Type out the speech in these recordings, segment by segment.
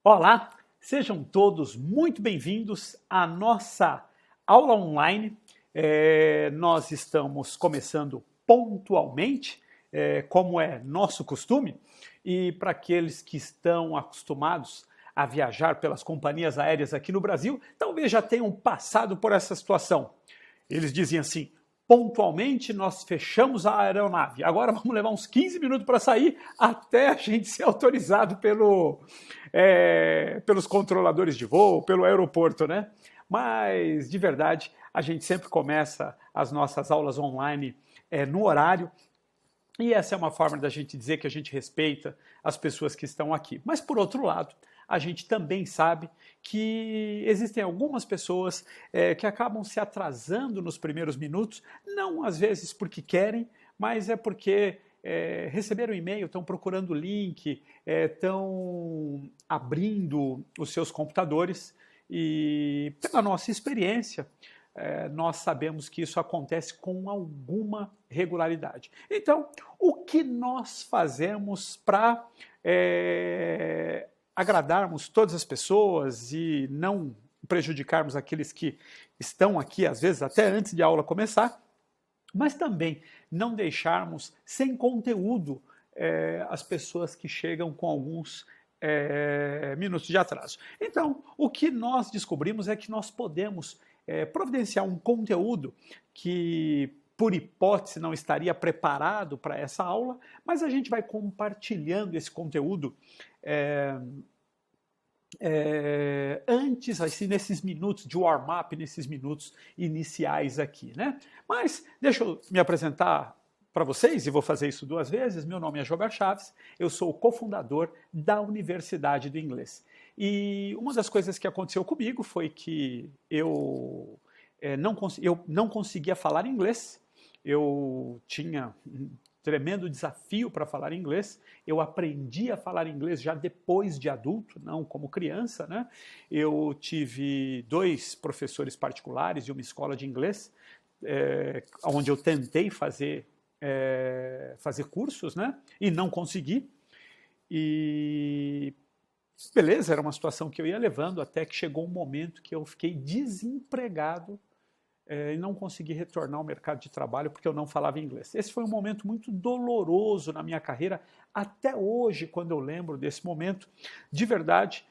Olá, sejam todos muito bem-vindos à nossa aula online. Nós estamos começando pontualmente, como é nosso costume, e para aqueles que estão acostumados a viajar pelas companhias aéreas aqui no Brasil, talvez já tenham passado por essa situação. Eles diziam assim: pontualmente nós fechamos a aeronave. Agora vamos levar uns 15 minutos para sair até a gente ser autorizado pelos controladores de voo, pelo aeroporto, né? Mas, de verdade, a gente sempre começa as nossas aulas online no horário. E essa é uma forma da gente dizer que a gente respeita as pessoas que estão aqui. Mas, por outro lado, a gente também sabe que existem algumas pessoas que acabam se atrasando nos primeiros minutos, não às vezes porque querem, mas é porque receberam e-mail, estão procurando o link, estão abrindo os seus computadores e, pela nossa experiência, nós sabemos que isso acontece com alguma regularidade. Então, o que nós fazemos para agradarmos todas as pessoas e não prejudicarmos aqueles que estão aqui, às vezes até antes de a aula começar, mas também não deixarmos sem conteúdo as pessoas que chegam com alguns minutos de atraso. Então, o que nós descobrimos é que nós podemos providenciar um conteúdo que, por hipótese, não estaria preparado para essa aula, mas a gente vai compartilhando esse conteúdo antes, assim, nesses minutos de warm-up, nesses minutos iniciais aqui, né? Mas deixa eu me apresentar para vocês, e vou fazer isso 2 vezes. Meu nome é Jogar Chaves, eu sou o cofundador da Universidade do Inglês. E uma das coisas que aconteceu comigo foi que eu não conseguia falar inglês, eu tinha um tremendo desafio para falar inglês. Eu aprendi a falar inglês já depois de adulto, não como criança, né? Eu tive 2 professores particulares e uma escola de inglês, onde eu tentei fazer cursos, né? E não consegui. E beleza, era uma situação que eu ia levando até que chegou um momento que eu fiquei desempregado e não consegui retornar ao mercado de trabalho porque eu não falava inglês. Esse foi um momento muito doloroso na minha carreira. Até hoje, quando eu lembro desse momento, de verdade,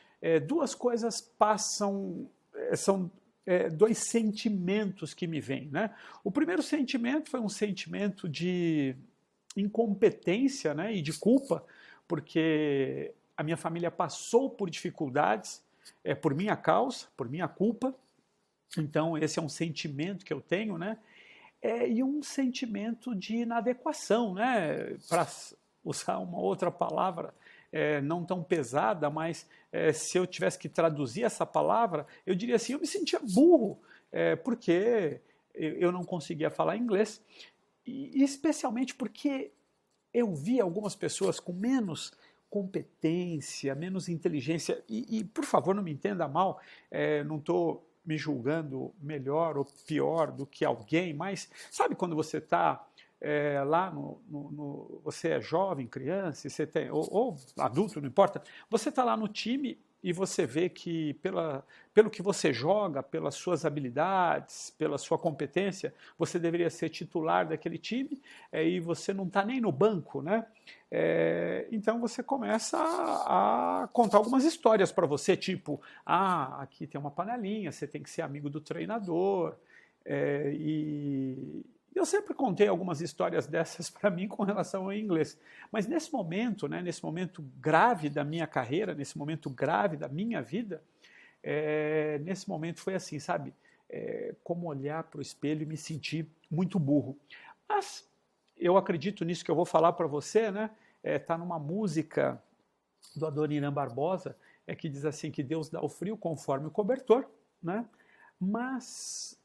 2 coisas passam, são 2 sentimentos que me vêm, né? O primeiro sentimento foi um sentimento de incompetência, né, e de culpa, porque a minha família passou por dificuldades por minha causa, por minha culpa. Então, esse é um sentimento que eu tenho, né? E um sentimento de inadequação, né? Para usar uma outra palavra não tão pesada, mas se eu tivesse que traduzir essa palavra, eu diria assim: eu me sentia burro, porque eu não conseguia falar inglês, e especialmente porque eu via algumas pessoas com menos competência, menos inteligência, e por favor, não me entenda mal, não estou me julgando melhor ou pior do que alguém, mas sabe quando você está lá você é jovem, criança, você tem, ou adulto, não importa, você está lá no time e você vê que pelo que você joga, pelas suas habilidades, pela sua competência, você deveria ser titular daquele time e você não está nem no banco, né? Então você começa a contar algumas histórias para você, tipo: aqui tem uma panelinha, você tem que ser amigo do treinador. E eu sempre contei algumas histórias dessas para mim com relação ao inglês. Mas nesse momento, né, nesse momento grave da minha carreira, nesse momento grave da minha vida, nesse momento foi assim, sabe? Como olhar para o espelho e me sentir muito burro. Mas eu acredito nisso que eu vou falar para você, né? Tá numa música do Adoniran Barbosa, que diz assim que Deus dá o frio conforme o cobertor, né? Mas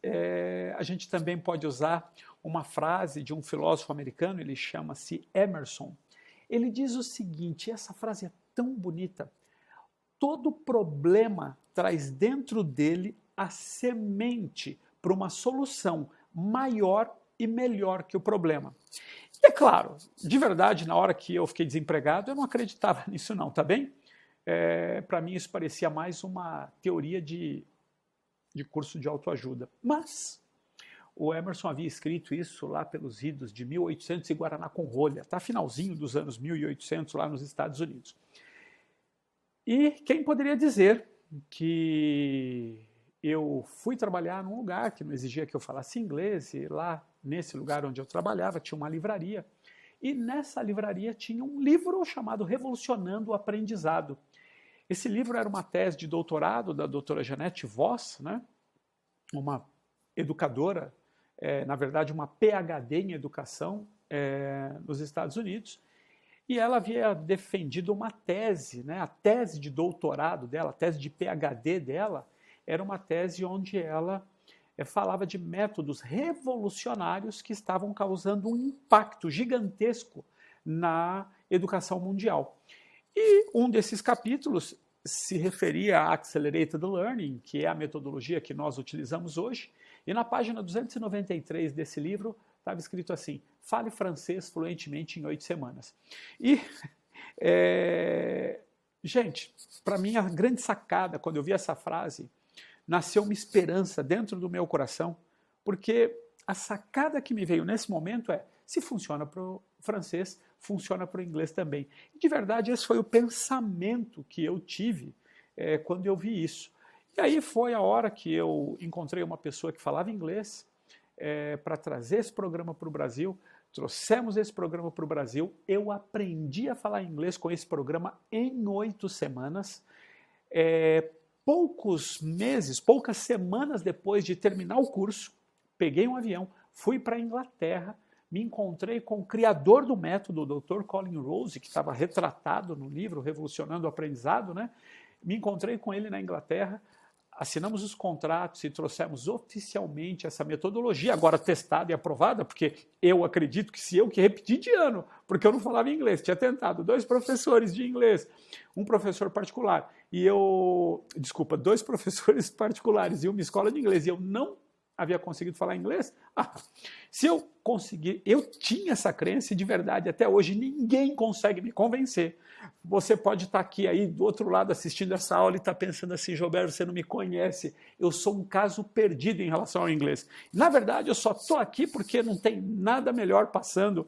a gente também pode usar uma frase de um filósofo americano, ele chama-se Emerson. Ele diz o seguinte, essa frase é tão bonita: todo problema traz dentro dele a semente para uma solução maior e melhor que o problema. E é claro, de verdade, na hora que eu fiquei desempregado, eu não acreditava nisso não, tá bem? para mim isso parecia mais uma teoria de curso de autoajuda. Mas o Emerson havia escrito isso lá pelos idos de 1800 e Guaraná com rolha, tá? Finalzinho dos anos 1800 lá nos Estados Unidos. E quem poderia dizer que eu fui trabalhar num lugar que não exigia que eu falasse inglês, e lá nesse lugar onde eu trabalhava tinha uma livraria, e nessa livraria tinha um livro chamado Revolucionando o Aprendizado. Esse livro era uma tese de doutorado da doutora Janete Voss, né? Uma educadora, na verdade uma PhD em educação nos Estados Unidos, e ela havia defendido uma tese, né? A tese de doutorado dela, a tese de PhD dela, era uma tese onde ela falava de métodos revolucionários que estavam causando um impacto gigantesco na educação mundial. E um desses capítulos se referia a Accelerated Learning, que é a metodologia que nós utilizamos hoje, e na página 293 desse livro estava escrito assim: fale francês fluentemente em 8 semanas. E, gente, para mim a grande sacada, quando eu vi essa frase, nasceu uma esperança dentro do meu coração, porque a sacada que me veio nesse momento é: se funciona para o francês, funciona para o inglês também. E de verdade, esse foi o pensamento que eu tive quando eu vi isso. E aí foi a hora que eu encontrei uma pessoa que falava inglês para trazer esse programa para o Brasil. Trouxemos esse programa para o Brasil. Eu aprendi a falar inglês com esse programa em 8 semanas. Poucos meses, poucas semanas depois de terminar o curso, peguei um avião, fui para a Inglaterra, me encontrei com o criador do método, o Dr. Colin Rose, que estava retratado no livro Revolucionando o Aprendizado, né? Me encontrei com ele na Inglaterra, assinamos os contratos e trouxemos oficialmente essa metodologia, agora testada e aprovada, porque eu acredito que se eu que repeti de ano, porque eu não falava inglês, tinha tentado 2 professores de inglês, um professor particular, dois professores particulares e uma escola de inglês, e eu não havia conseguido falar inglês, se eu conseguir, eu tinha essa crença e de verdade até hoje ninguém consegue me convencer. Você pode estar aqui aí do outro lado assistindo essa aula e estar pensando assim: Gilberto, você não me conhece, eu sou um caso perdido em relação ao inglês. Na verdade, eu só estou aqui porque não tem nada melhor passando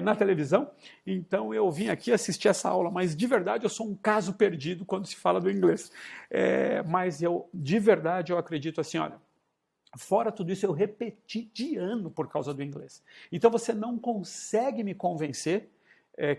na televisão, então eu vim aqui assistir essa aula, mas de verdade eu sou um caso perdido quando se fala do inglês. Mas de verdade eu acredito assim, olha, fora tudo isso, eu repeti de ano por causa do inglês. Então você não consegue me convencer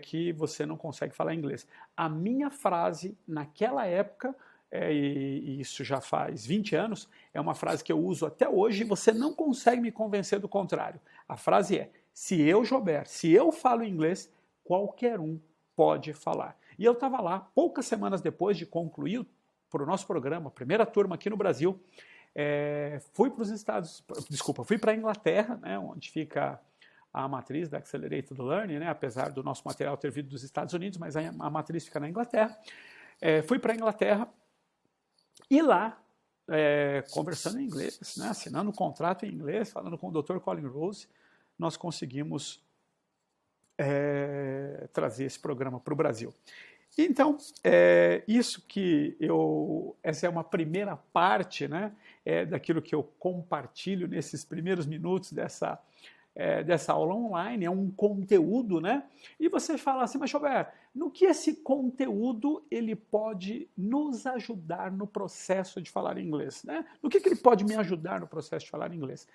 que você não consegue falar inglês. A minha frase, naquela época, e isso já faz 20 anos, é uma frase que eu uso até hoje e você não consegue me convencer do contrário. A frase é: se eu, Gilberto, se eu falo inglês, qualquer um pode falar. E eu estava lá, poucas semanas depois de concluir para o nosso programa, a primeira turma aqui no Brasil, fui para a Inglaterra, né, onde fica a matriz da Accelerated Learning, né, apesar do nosso material ter vindo dos Estados Unidos, mas a matriz fica na Inglaterra. Fui para a Inglaterra e lá, conversando em inglês, né, assinando um contrato em inglês, falando com o Dr. Colin Rose, nós conseguimos trazer esse programa para o Brasil. Então, essa é uma primeira parte, né, daquilo que eu compartilho nesses primeiros minutos dessa aula online, é um conteúdo, né? E você fala assim: mas Gilberto, no que esse conteúdo ele pode nos ajudar no processo de falar inglês, né? No que ele pode me ajudar no processo de falar inglês?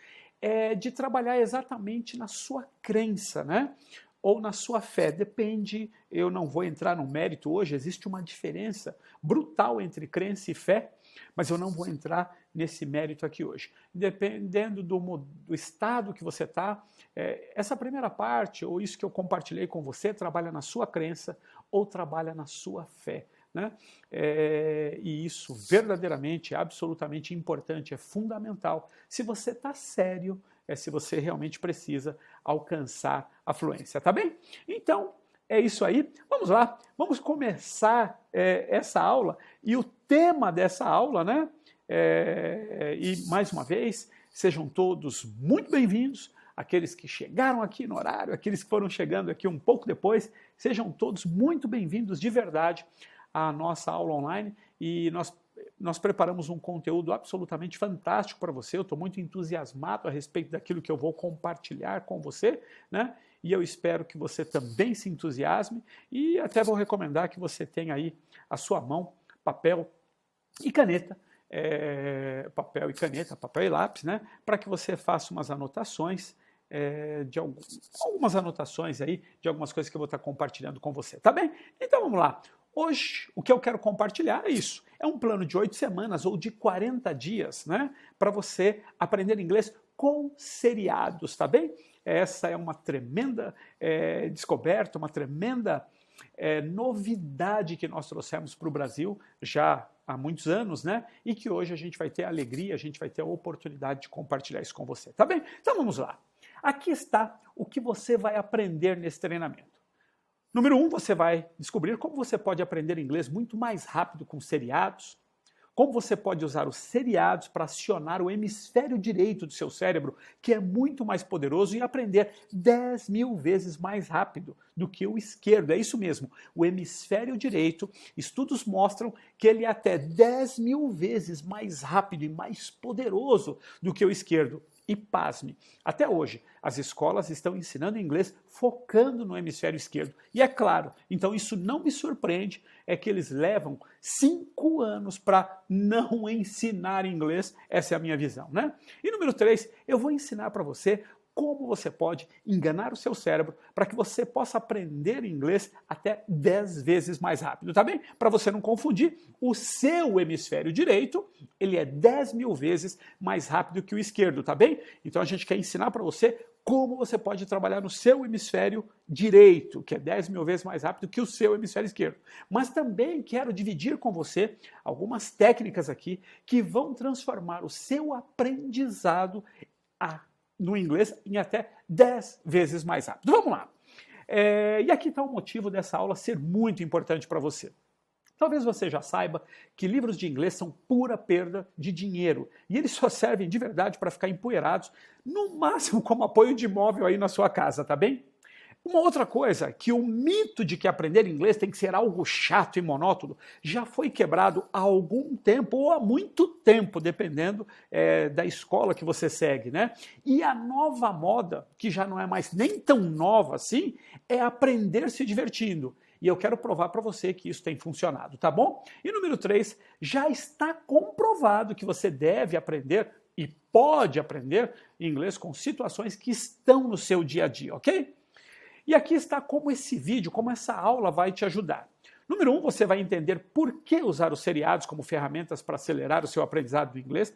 De trabalhar exatamente na sua crença, né? Ou na sua fé, depende, eu não vou entrar no mérito hoje, existe uma diferença brutal entre crença e fé, mas eu não vou entrar nesse mérito aqui hoje. Dependendo do estado que você está, essa primeira parte, ou isso que eu compartilhei com você, trabalha na sua crença ou trabalha na sua fé, né? E isso verdadeiramente, absolutamente importante, é fundamental. Se você está sério, se você realmente precisa alcançar a fluência, tá bem? Então, é isso aí. Vamos lá, vamos começar essa aula. E o tema dessa aula, né? E mais uma vez, sejam todos muito bem-vindos. Aqueles que chegaram aqui no horário, aqueles que foram chegando aqui um pouco depois, sejam todos muito bem-vindos de verdade a nossa aula online e nós preparamos um conteúdo absolutamente fantástico para você. Eu estou muito entusiasmado a respeito daquilo que eu vou compartilhar com você, né? E eu espero que você também se entusiasme e até vou recomendar que você tenha aí à sua mão papel e caneta, papel e lápis, né? Para que você faça umas anotações, algumas anotações aí de algumas coisas que eu vou estar compartilhando com você, tá bem? Então vamos lá. Hoje, o que eu quero compartilhar é isso. É um plano de 8 semanas ou de 40 dias, né? Para você aprender inglês com seriados, tá bem? Essa é uma tremenda descoberta, uma tremenda novidade que nós trouxemos para o Brasil já há muitos anos, né? E que hoje a gente vai ter a alegria, a gente vai ter a oportunidade de compartilhar isso com você, tá bem? Então vamos lá. Aqui está o que você vai aprender nesse treinamento. Número 1, você vai descobrir como você pode aprender inglês muito mais rápido com seriados, como você pode usar os seriados para acionar o hemisfério direito do seu cérebro, que é muito mais poderoso, e aprender 10.000 vezes mais rápido do que o esquerdo. É isso mesmo, o hemisfério direito, estudos mostram que ele é até 10.000 vezes mais rápido e mais poderoso do que o esquerdo. E pasme, até hoje as escolas estão ensinando inglês focando no hemisfério esquerdo. E é claro, então isso não me surpreende, é que eles levam 5 anos para não ensinar inglês, essa é a minha visão, né? E número 3, eu vou ensinar para você como você pode enganar o seu cérebro para que você possa aprender inglês até 10 vezes mais rápido, tá bem? Para você não confundir, o seu hemisfério direito, ele é 10.000 vezes mais rápido que o esquerdo, tá bem? Então a gente quer ensinar para você como você pode trabalhar no seu hemisfério direito, que é 10.000 vezes mais rápido que o seu hemisfério esquerdo. Mas também quero dividir com você algumas técnicas aqui que vão transformar o seu aprendizado no inglês em até 10 vezes mais rápido. Vamos lá. E aqui está o motivo dessa aula ser muito importante para você. Talvez você já saiba que livros de inglês são pura perda de dinheiro e eles só servem de verdade para ficar empoeirados, no máximo como apoio de imóvel aí na sua casa, tá bem? Uma outra coisa, que o mito de que aprender inglês tem que ser algo chato e monótono já foi quebrado há algum tempo ou há muito tempo, dependendo da escola que você segue, né? E a nova moda, que já não é mais nem tão nova assim, é aprender se divertindo. E eu quero provar para você que isso tem funcionado, tá bom? E número 3, já está comprovado que você deve aprender e pode aprender inglês com situações que estão no seu dia a dia, ok? E aqui está como esse vídeo, como essa aula vai te ajudar. Número 1, você vai entender por que usar os seriados como ferramentas para acelerar o seu aprendizado do inglês,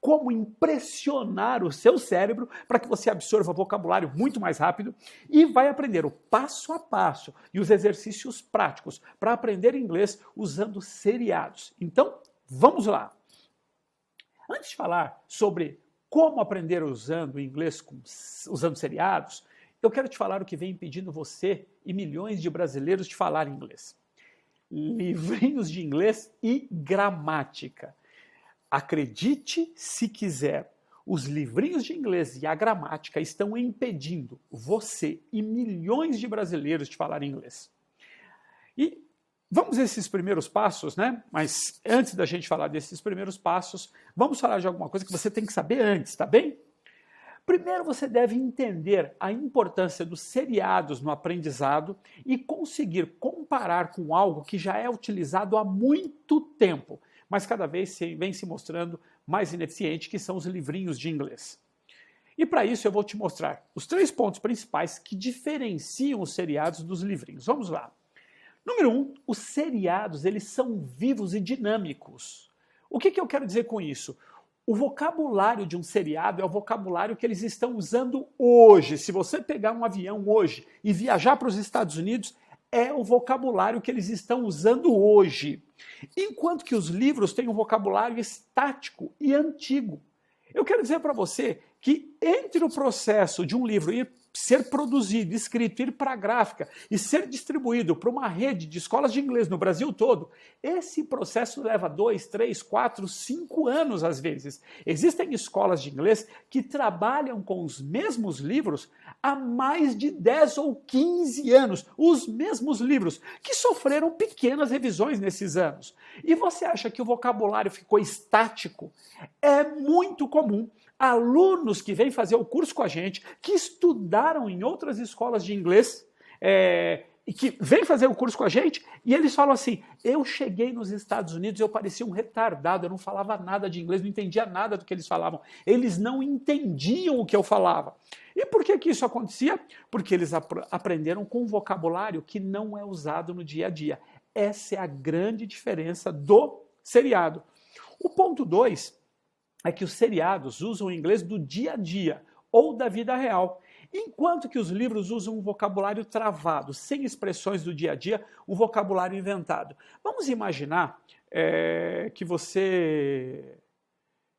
como impressionar o seu cérebro para que você absorva vocabulário muito mais rápido e vai aprender o passo a passo e os exercícios práticos para aprender inglês usando seriados. Então, vamos lá! Antes de falar sobre como aprender usando inglês usando seriados, eu quero te falar o que vem impedindo você e milhões de brasileiros de falar inglês. Livrinhos de inglês e gramática. Acredite se quiser, os livrinhos de inglês e a gramática estão impedindo você e milhões de brasileiros de falar inglês. E vamos a esses primeiros passos, né? Mas antes da gente falar desses primeiros passos, vamos falar de alguma coisa que você tem que saber antes, tá bem? Primeiro você deve entender a importância dos seriados no aprendizado e conseguir comparar com algo que já é utilizado há muito tempo, mas cada vez vem se mostrando mais ineficiente, que são os livrinhos de inglês. E para isso eu vou te mostrar os 3 pontos principais que diferenciam os seriados dos livrinhos. Vamos lá. Número 1, os seriados eles são vivos e dinâmicos. O que eu quero dizer com isso? O vocabulário de um seriado é o vocabulário que eles estão usando hoje. Se você pegar um avião hoje e viajar para os Estados Unidos, é o vocabulário que eles estão usando hoje. Enquanto que os livros têm um vocabulário estático e antigo. Eu quero dizer para você que entre o processo de um livro ir ser produzido, escrito, ir para a gráfica e ser distribuído para uma rede de escolas de inglês no Brasil todo, esse processo leva 2, 3, 4, 5 anos às vezes. Existem escolas de inglês que trabalham com os mesmos livros há mais de 10 ou 15 anos, os mesmos livros, que sofreram pequenas revisões nesses anos. E você acha que o vocabulário ficou estático? É muito comum alunos que vêm fazer o curso com a gente, que estudaram em outras escolas de inglês, e que vêm fazer o curso com a gente, e eles falam assim, eu cheguei nos Estados Unidos, eu parecia um retardado, eu não falava nada de inglês, não entendia nada do que eles falavam, eles não entendiam o que eu falava. E por que isso acontecia? Porque eles aprenderam com um vocabulário que não é usado no dia a dia. Essa é a grande diferença do seriado. O ponto 2 é que os seriados usam o inglês do dia a dia ou da vida real, enquanto que os livros usam um vocabulário travado, sem expressões do dia a dia, um vocabulário inventado. Vamos imaginar que você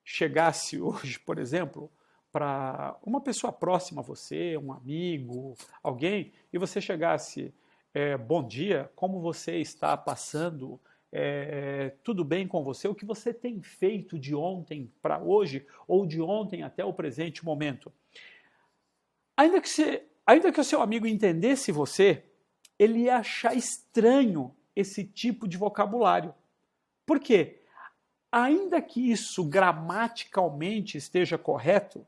chegasse hoje, por exemplo, para uma pessoa próxima a você, um amigo, alguém, e você chegasse, bom dia, como você está passando? Tudo bem com você? O que você tem feito de ontem para hoje ou de ontem até o presente momento? Ainda que o seu amigo entendesse você, ele ia achar estranho esse tipo de vocabulário. Por quê? Ainda que isso gramaticalmente esteja correto,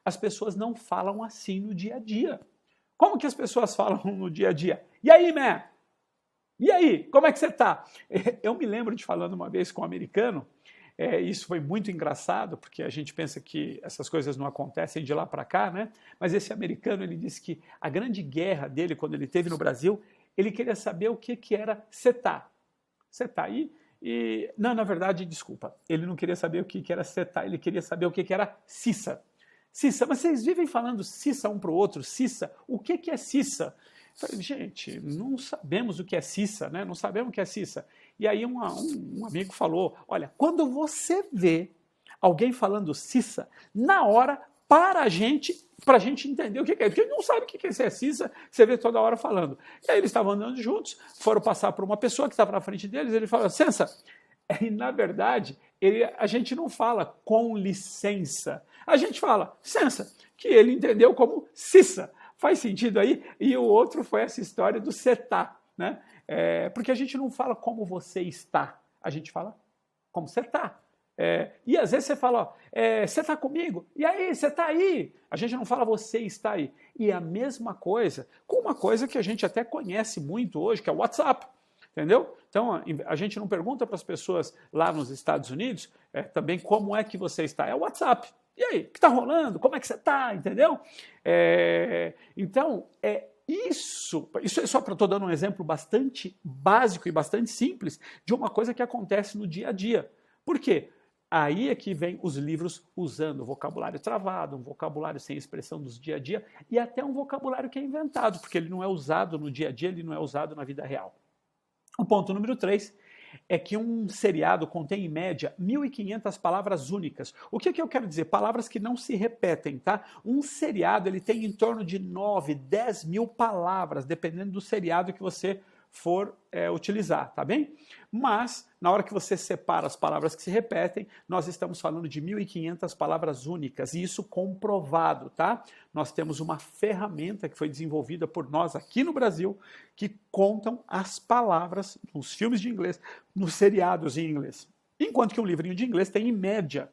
as pessoas não falam assim no dia a dia. Como que as pessoas falam no dia a dia? E aí, man? E aí, como é que você está? Eu me lembro de falando uma vez com um americano, isso foi muito engraçado, porque a gente pensa que essas coisas não acontecem de lá para cá, né? Mas esse americano, ele disse que a grande guerra dele, quando ele esteve no Brasil, ele queria saber o que era setar. Setar. Não, na verdade, desculpa, ele não queria saber o que era setar, ele queria saber o que era cissa. Cissa, mas vocês vivem falando cissa um para o outro, cissa, o que é cissa? Falei, gente, não sabemos o que é cissa, né? Não sabemos o que é cissa. E aí um amigo falou, olha, quando você vê alguém falando cissa, na hora, para a gente entender o que é. Porque ele não sabe o que é cissa, você vê toda hora falando. E aí eles estavam andando juntos, foram passar por uma pessoa que estava na frente deles, ele falou, licença. E na verdade, a gente não fala com licença, a gente fala licença, que ele entendeu como cissa. Faz sentido aí? E o outro foi essa história do setar, né? Porque a gente não fala como você está, a gente fala como você está. E às vezes você fala, ó, você está comigo? E aí, você está aí? A gente não fala você está aí. E é a mesma coisa com uma coisa que a gente até conhece muito hoje, que é o WhatsApp. Entendeu? Então, a gente não pergunta para as pessoas lá nos Estados Unidos também como é que você está. É o WhatsApp. E aí, o que está rolando? Como é que você está? Entendeu? Então, isso é só para estou dando um exemplo bastante básico e bastante simples de uma coisa que acontece no dia a dia. Por quê? Aí é que vem os livros usando vocabulário travado, um vocabulário sem expressão dos dia a dia e até um vocabulário que é inventado, porque ele não é usado no dia a dia, ele não é usado na vida real. O ponto número 3 é que um seriado contém, em média, 1.500 palavras únicas. O que eu quero dizer? Palavras que não se repetem, tá? Um seriado ele tem em torno de 9, 10 mil palavras, dependendo do seriado que você for utilizar, tá bem? Mas, na hora que você separa as palavras que se repetem, nós estamos falando de 1.500 palavras únicas, e isso comprovado, tá? Nós temos uma ferramenta que foi desenvolvida por nós aqui no Brasil, que contam as palavras nos filmes de inglês, nos seriados em inglês. Enquanto que um livrinho de inglês tem, em média,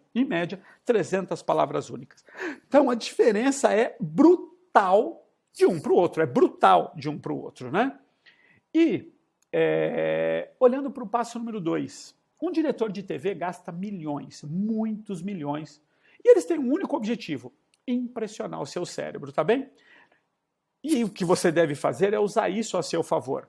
300 palavras únicas. Então, a diferença é brutal de um para o outro, né? E, olhando para o passo número 2, um diretor de TV gasta milhões, muitos milhões, e eles têm um único objetivo, impressionar o seu cérebro, tá bem? E o que você deve fazer é usar isso a seu favor.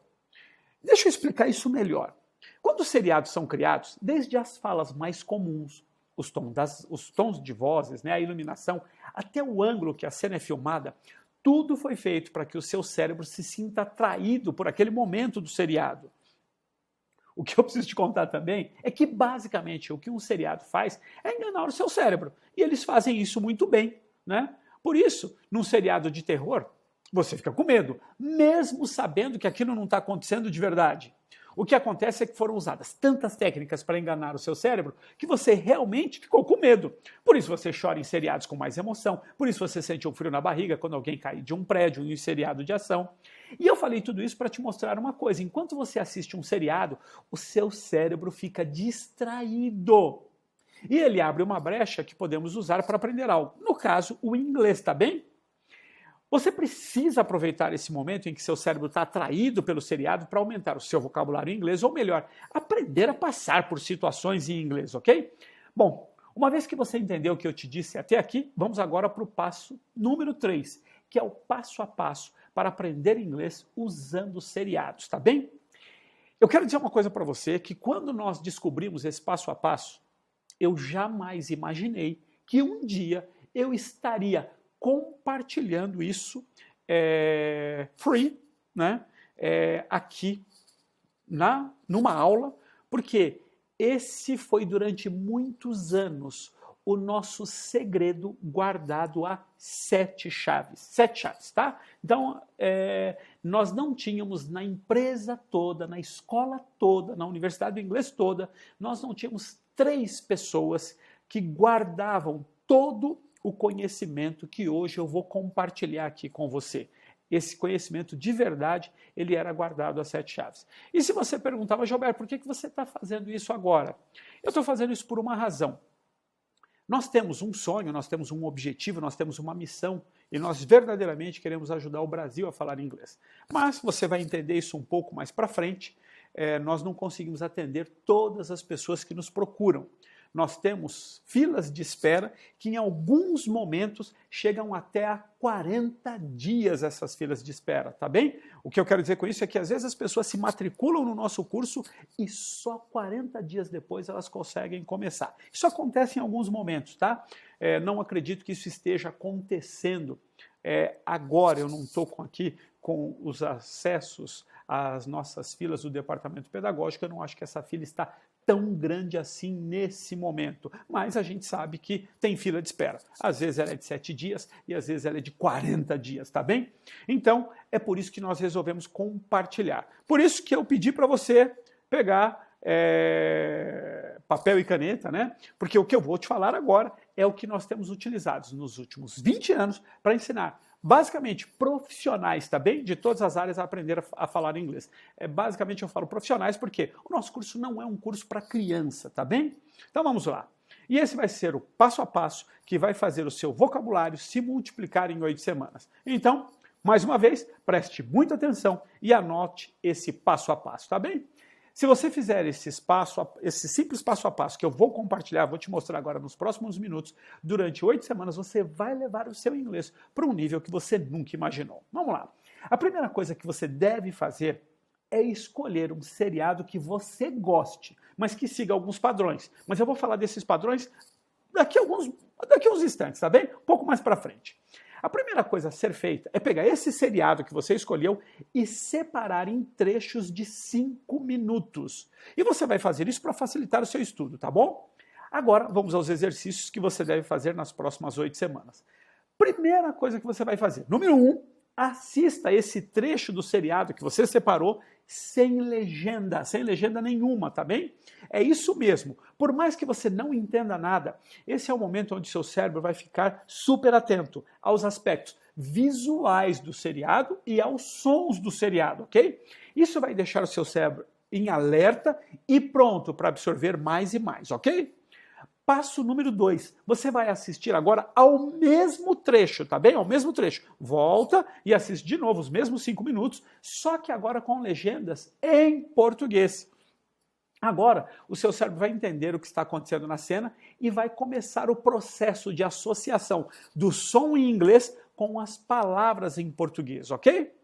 Deixa eu explicar isso melhor. Quando os seriados são criados, desde as falas mais comuns, os tons de vozes, né, a iluminação, até o ângulo que a cena é filmada, tudo foi feito para que o seu cérebro se sinta atraído por aquele momento do seriado. O que eu preciso te contar também é que, basicamente, o que um seriado faz é enganar o seu cérebro. E eles fazem isso muito bem, né? Por isso, num seriado de terror, você fica com medo, mesmo sabendo que aquilo não está acontecendo de verdade. O que acontece é que foram usadas tantas técnicas para enganar o seu cérebro que você realmente ficou com medo. Por isso você chora em seriados com mais emoção, por isso você sente um frio na barriga quando alguém cai de um prédio em um seriado de ação. E eu falei tudo isso para te mostrar uma coisa: enquanto você assiste um seriado, o seu cérebro fica distraído. E ele abre uma brecha que podemos usar para aprender algo. No caso, o inglês, tá bem? Você precisa aproveitar esse momento em que seu cérebro está atraído pelo seriado para aumentar o seu vocabulário em inglês, ou melhor, aprender a passar por situações em inglês, ok? Bom, uma vez que você entendeu o que eu te disse até aqui, vamos agora para o passo número 3, que é o passo a passo para aprender inglês usando seriados, tá bem? Eu quero dizer uma coisa para você, que quando nós descobrimos esse passo a passo, eu jamais imaginei que um dia eu estaria compartilhando isso free, né, aqui numa aula, porque esse foi durante muitos anos o nosso segredo guardado a 7 chaves. 7 chaves, tá? Então, nós não tínhamos na empresa toda, na escola toda, na universidade do inglês toda, nós não tínhamos 3 pessoas que guardavam todo o conhecimento que hoje eu vou compartilhar aqui com você. Esse conhecimento de verdade, ele era guardado a 7 chaves. E se você perguntava, Gilberto, por que você está fazendo isso agora? Eu estou fazendo isso por uma razão. Nós temos um sonho, nós temos um objetivo, nós temos uma missão e nós verdadeiramente queremos ajudar o Brasil a falar inglês. Mas você vai entender isso um pouco mais para frente, nós não conseguimos atender todas as pessoas que nos procuram. Nós temos filas de espera que em alguns momentos chegam até a 40 dias essas filas de espera, tá bem? O que eu quero dizer com isso é que às vezes as pessoas se matriculam no nosso curso e só 40 dias depois elas conseguem começar. Isso acontece em alguns momentos, tá? Não acredito que isso esteja acontecendo agora. Eu não estou aqui com os acessos às nossas filas do departamento pedagógico, eu não acho que essa fila está tão grande assim nesse momento, mas a gente sabe que tem fila de espera. Às vezes ela é de 7 dias e às vezes ela é de 40 dias, tá bem? Então, é por isso que nós resolvemos compartilhar. Por isso que eu pedi para você pegar papel e caneta, né? Porque o que eu vou te falar agora é o que nós temos utilizado nos últimos 20 anos para ensinar basicamente profissionais, tá bem? De todas as áreas a aprender a falar inglês. Basicamente eu falo profissionais porque o nosso curso não é um curso para criança, tá bem? Então vamos lá. E esse vai ser o passo a passo que vai fazer o seu vocabulário se multiplicar em 8 semanas. Então, mais uma vez, preste muita atenção e anote esse passo a passo, tá bem? Se você fizer esse simples passo a passo que eu vou compartilhar, vou te mostrar agora nos próximos minutos, durante 8 semanas, você vai levar o seu inglês para um nível que você nunca imaginou. Vamos lá. A primeira coisa que você deve fazer é escolher um seriado que você goste, mas que siga alguns padrões. Mas eu vou falar desses padrões daqui a uns instantes, tá bem? Um pouco mais para frente. A primeira coisa a ser feita é pegar esse seriado que você escolheu e separar em trechos de 5 minutos. E você vai fazer isso para facilitar o seu estudo, tá bom? Agora, vamos aos exercícios que você deve fazer nas próximas 8 semanas. Primeira coisa que você vai fazer. Número 1, assista esse trecho do seriado que você separou sem legenda nenhuma, tá bem? É isso mesmo. Por mais que você não entenda nada, esse é o momento onde seu cérebro vai ficar super atento aos aspectos visuais do seriado e aos sons do seriado, ok? Isso vai deixar o seu cérebro em alerta e pronto para absorver mais e mais, ok? Passo número 2, você vai assistir agora ao mesmo trecho, tá bem? Ao mesmo trecho. Volta e assiste de novo os mesmos 5 minutos, só que agora com legendas em português. Agora, o seu cérebro vai entender o que está acontecendo na cena e vai começar o processo de associação do som em inglês com as palavras em português, ok?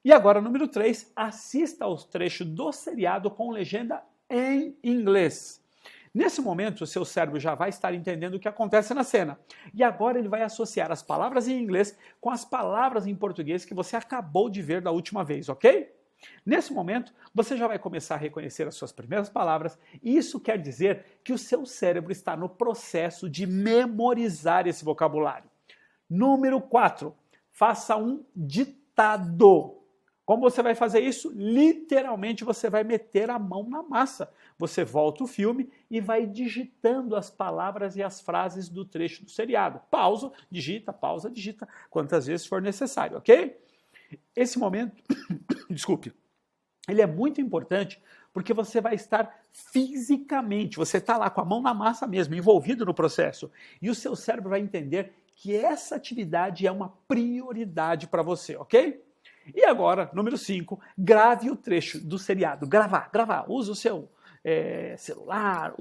E agora, número 3, assista aos trechos do seriado com legenda em inglês. Nesse momento, o seu cérebro já vai estar entendendo o que acontece na cena. E agora ele vai associar as palavras em inglês com as palavras em português que você acabou de ver da última vez, ok? Nesse momento, você já vai começar a reconhecer as suas primeiras palavras e isso quer dizer que o seu cérebro está no processo de memorizar esse vocabulário. Número 4, faça um ditado. resultado. Como você vai fazer isso? Literalmente você vai meter a mão na massa. Você volta o filme e vai digitando as palavras e as frases do trecho do seriado. Pausa, digita, quantas vezes for necessário, ok? Esse momento, desculpe, ele é muito importante porque você vai estar fisicamente, você está lá com a mão na massa mesmo, envolvido no processo. E o seu cérebro vai entender que essa atividade é uma prioridade para você, ok? E agora, número 5, grave o trecho do seriado. Gravar. Usa o seu celular,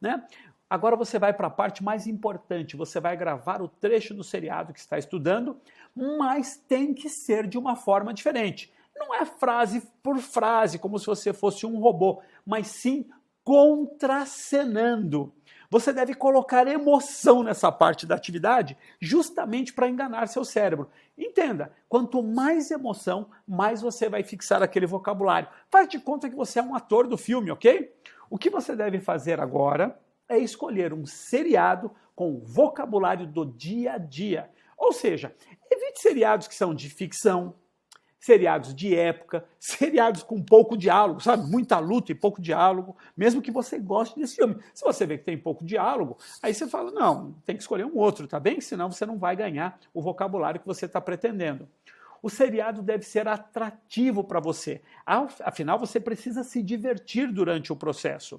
né? Agora você vai para a parte mais importante. Você vai gravar o trecho do seriado que está estudando, mas tem que ser de uma forma diferente. Não é frase por frase, como se você fosse um robô, mas sim contracenando. Você deve colocar emoção nessa parte da atividade justamente para enganar seu cérebro. Entenda, quanto mais emoção, mais você vai fixar aquele vocabulário. Faz de conta que você é um ator do filme, ok? O que você deve fazer agora é escolher um seriado com vocabulário do dia a dia. Ou seja, evite seriados que são de ficção, seriados de época, seriados com pouco diálogo, sabe? Muita luta e pouco diálogo, mesmo que você goste desse filme. Se você vê que tem pouco diálogo, aí você fala, não, tem que escolher um outro, tá bem? Senão você não vai ganhar o vocabulário que você está pretendendo. O seriado deve ser atrativo para você. Afinal, você precisa se divertir durante o processo.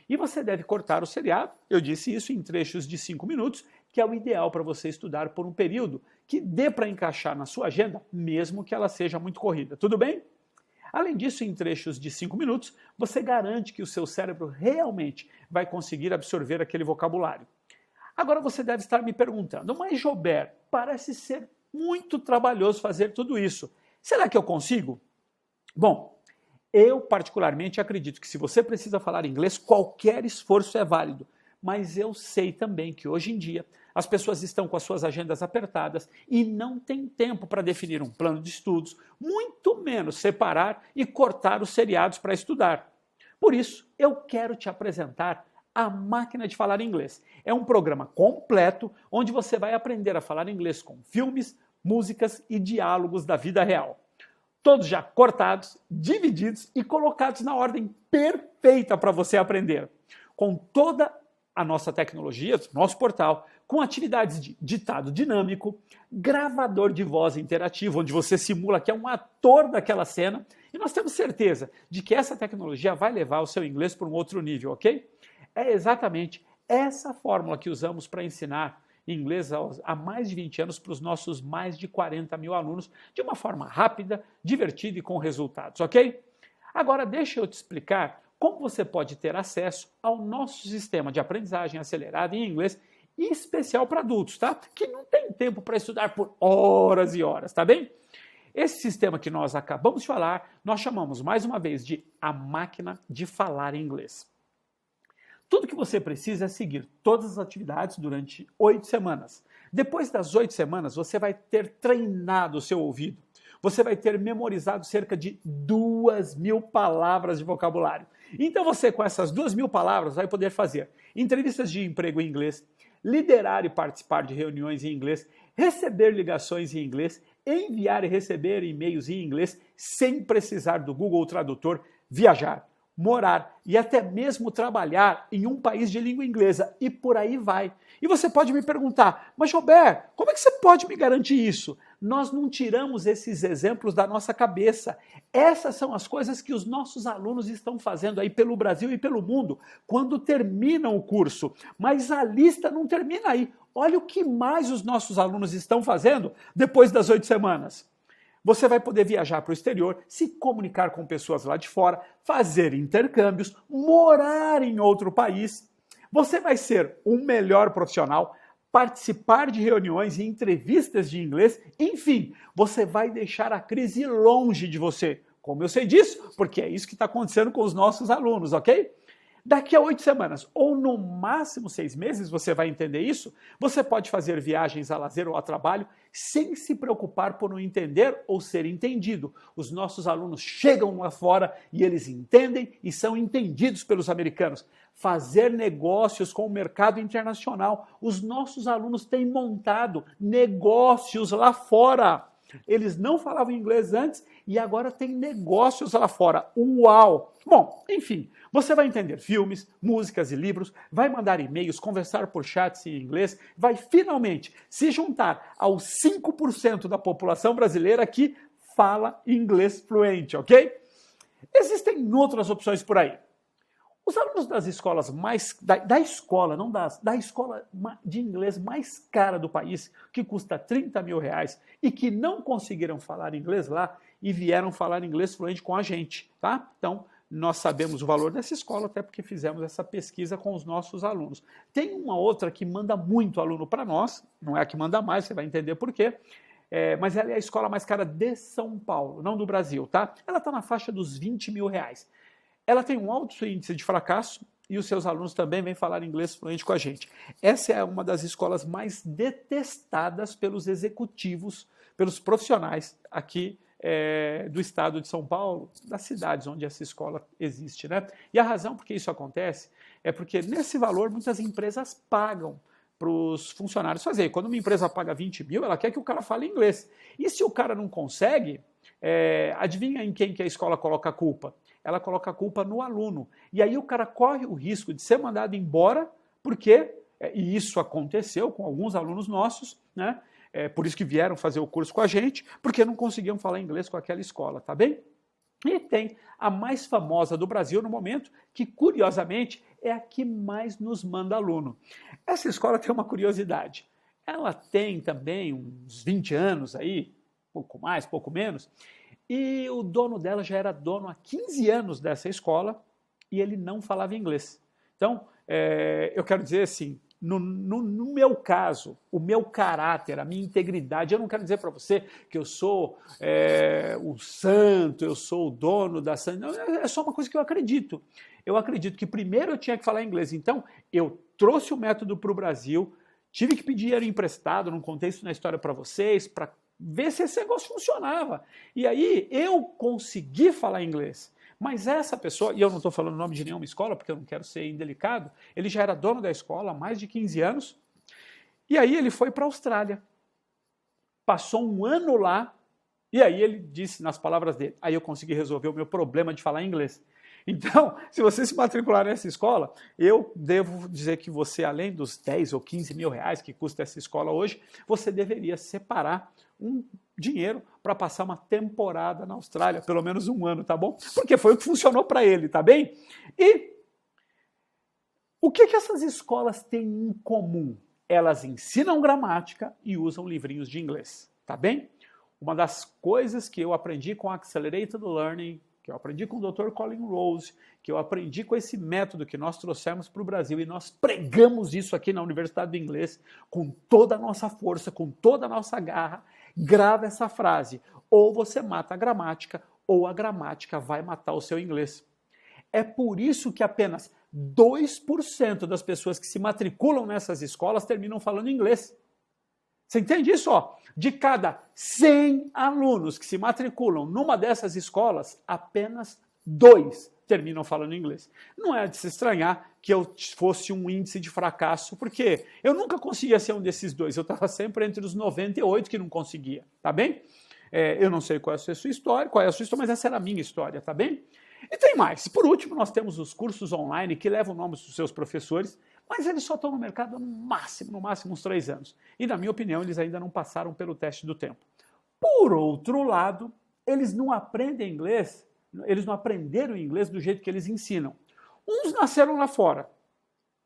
E você deve cortar o seriado, eu disse isso, em trechos de 5 minutos, que é o ideal para você estudar por um período que dê para encaixar na sua agenda, mesmo que ela seja muito corrida. Tudo bem? Além disso, em trechos de 5 minutos, você garante que o seu cérebro realmente vai conseguir absorver aquele vocabulário. Agora você deve estar me perguntando, mas Joubert, parece ser muito trabalhoso fazer tudo isso. Será que eu consigo? Bom, eu particularmente acredito que se você precisa falar inglês, qualquer esforço é válido. Mas eu sei também que hoje em dia as pessoas estão com as suas agendas apertadas e não têm tempo para definir um plano de estudos, muito menos separar e cortar os seriados para estudar. Por isso, eu quero te apresentar a Máquina de Falar Inglês. É um programa completo onde você vai aprender a falar inglês com filmes, músicas e diálogos da vida real. Todos já cortados, divididos e colocados na ordem perfeita para você aprender. Com toda a nossa tecnologia, nosso portal, com atividades de ditado dinâmico, gravador de voz interativo, onde você simula que é um ator daquela cena, e nós temos certeza de que essa tecnologia vai levar o seu inglês para um outro nível, ok? É exatamente essa fórmula que usamos para ensinar inglês há mais de 20 anos para os nossos mais de 40 mil alunos, de uma forma rápida, divertida e com resultados, ok? Agora deixa eu te explicar como você pode ter acesso ao nosso sistema de aprendizagem acelerada em inglês e especial para adultos, tá? Que não tem tempo para estudar por horas e horas, tá bem? Esse sistema que nós acabamos de falar, nós chamamos mais uma vez de a Máquina de Falar Inglês. Tudo que você precisa é seguir todas as atividades durante 8 semanas. Depois das 8 semanas, você vai ter treinado o seu ouvido. Você vai ter memorizado cerca de 2.000 palavras de vocabulário. Então você, com essas 2.000 palavras, vai poder fazer entrevistas de emprego em inglês, liderar e participar de reuniões em inglês, receber ligações em inglês, enviar e receber e-mails em inglês sem precisar do Google Tradutor, viajar, morar e até mesmo trabalhar em um país de língua inglesa e por aí vai. E você pode me perguntar, mas Joubert, como é que você pode me garantir isso? Nós não tiramos esses exemplos da nossa cabeça. Essas são as coisas que os nossos alunos estão fazendo aí pelo Brasil e pelo mundo quando terminam o curso. Mas a lista não termina aí. Olha o que mais os nossos alunos estão fazendo depois das 8 semanas. Você vai poder viajar para o exterior, se comunicar com pessoas lá de fora, fazer intercâmbios, morar em outro país. Você vai ser um melhor profissional, participar de reuniões e entrevistas de inglês, enfim, você vai deixar a crise longe de você. Como eu sei disso? Porque é isso que está acontecendo com os nossos alunos, ok? Daqui a 8 semanas, ou no máximo 6 meses, você vai entender isso, você pode fazer viagens a lazer ou a trabalho sem se preocupar por não entender ou ser entendido. Os nossos alunos chegam lá fora e eles entendem e são entendidos pelos americanos. Fazer negócios com o mercado internacional. Os nossos alunos têm montado negócios lá fora. Eles não falavam inglês antes e agora tem negócios lá fora. Uau! Bom, enfim, você vai entender filmes, músicas e livros, vai mandar e-mails, conversar por chats em inglês, vai finalmente se juntar aos 5% da população brasileira que fala inglês fluente, ok? Existem outras opções por aí. Os alunos das escolas da escola, não da escola de inglês mais cara do país, que custa 30 mil reais e que não conseguiram falar inglês lá e vieram falar inglês fluente com a gente, tá? Então, nós sabemos o valor dessa escola, até porque fizemos essa pesquisa com os nossos alunos. Tem uma outra que manda muito aluno para nós, não é a que manda mais, você vai entender por quê, mas ela é a escola mais cara de São Paulo, não do Brasil, tá? Ela está na faixa dos 20 mil reais. Ela tem um alto índice de fracasso e os seus alunos também vêm falar inglês fluente com a gente. Essa é uma das escolas mais detestadas pelos executivos, pelos profissionais aqui do estado de São Paulo, das cidades onde essa escola existe, né? E a razão por que isso acontece é porque nesse valor muitas empresas pagam para os funcionários fazer. Quando uma empresa paga 20 mil, ela quer que o cara fale inglês. E se o cara não consegue, adivinha em quem que a escola coloca a culpa? Ela coloca a culpa no aluno. E aí o cara corre o risco de ser mandado embora, porque, e isso aconteceu com alguns alunos nossos, né? Por isso que vieram fazer o curso com a gente, porque não conseguiam falar inglês com aquela escola, tá bem? E tem a mais famosa do Brasil no momento, que curiosamente é a que mais nos manda aluno. Essa escola tem uma curiosidade. Ela tem também uns 20 anos aí, pouco mais, pouco menos, e o dono dela já era dono há 15 anos dessa escola e ele não falava inglês. Então, eu quero dizer assim, no meu caso, o meu caráter, a minha integridade, eu não quero dizer para você que eu sou o santo, eu sou o dono da santa, não, é só uma coisa que eu acredito. Eu acredito que primeiro eu tinha que falar inglês, então eu trouxe o método para o Brasil, tive que pedir dinheiro emprestado, não contei isso na história para vocês, para ver se esse negócio funcionava. E aí eu consegui falar inglês. Mas essa pessoa, e eu não estou falando o nome de nenhuma escola, porque eu não quero ser indelicado, ele já era dono da escola há mais de 15 anos, e aí ele foi para a Austrália. Passou um ano lá, e aí ele disse, nas palavras dele, aí eu consegui resolver o meu problema de falar inglês. Então, se você se matricular nessa escola, eu devo dizer que você, além dos 10 ou 15 mil reais que custa essa escola hoje, você deveria separar um dinheiro para passar uma temporada na Austrália, pelo menos um ano, tá bom? Porque foi o que funcionou para ele, tá bem? E o que essas escolas têm em comum? Elas ensinam gramática e usam livrinhos de inglês, tá bem? Uma das coisas que eu aprendi com Accelerated Learning, que eu aprendi com o Dr. Colin Rose, que eu aprendi com esse método que nós trouxemos para o Brasil e nós pregamos isso aqui na Universidade do Inglês com toda a nossa força, com toda a nossa garra. Grava essa frase, ou você mata a gramática, ou a gramática vai matar o seu inglês. É por isso que apenas 2% das pessoas que se matriculam nessas escolas terminam falando inglês. Você entende isso? Ó? De cada 100 alunos que se matriculam numa dessas escolas, apenas 2 terminam falando inglês. Não é de se estranhar que eu fosse um índice de fracasso, porque eu nunca conseguia ser um desses 2. Eu estava sempre entre os 98 que não conseguia, tá bem? Eu não sei qual é a sua história, mas essa era a minha história, tá bem? E tem mais. Por último, nós temos os cursos online que levam o nome dos seus professores, mas eles só estão no mercado no máximo uns 3 anos. E, na minha opinião, eles ainda não passaram pelo teste do tempo. Por outro lado, eles não aprendem inglês, eles não aprenderam inglês do jeito que eles ensinam. Uns nasceram lá fora,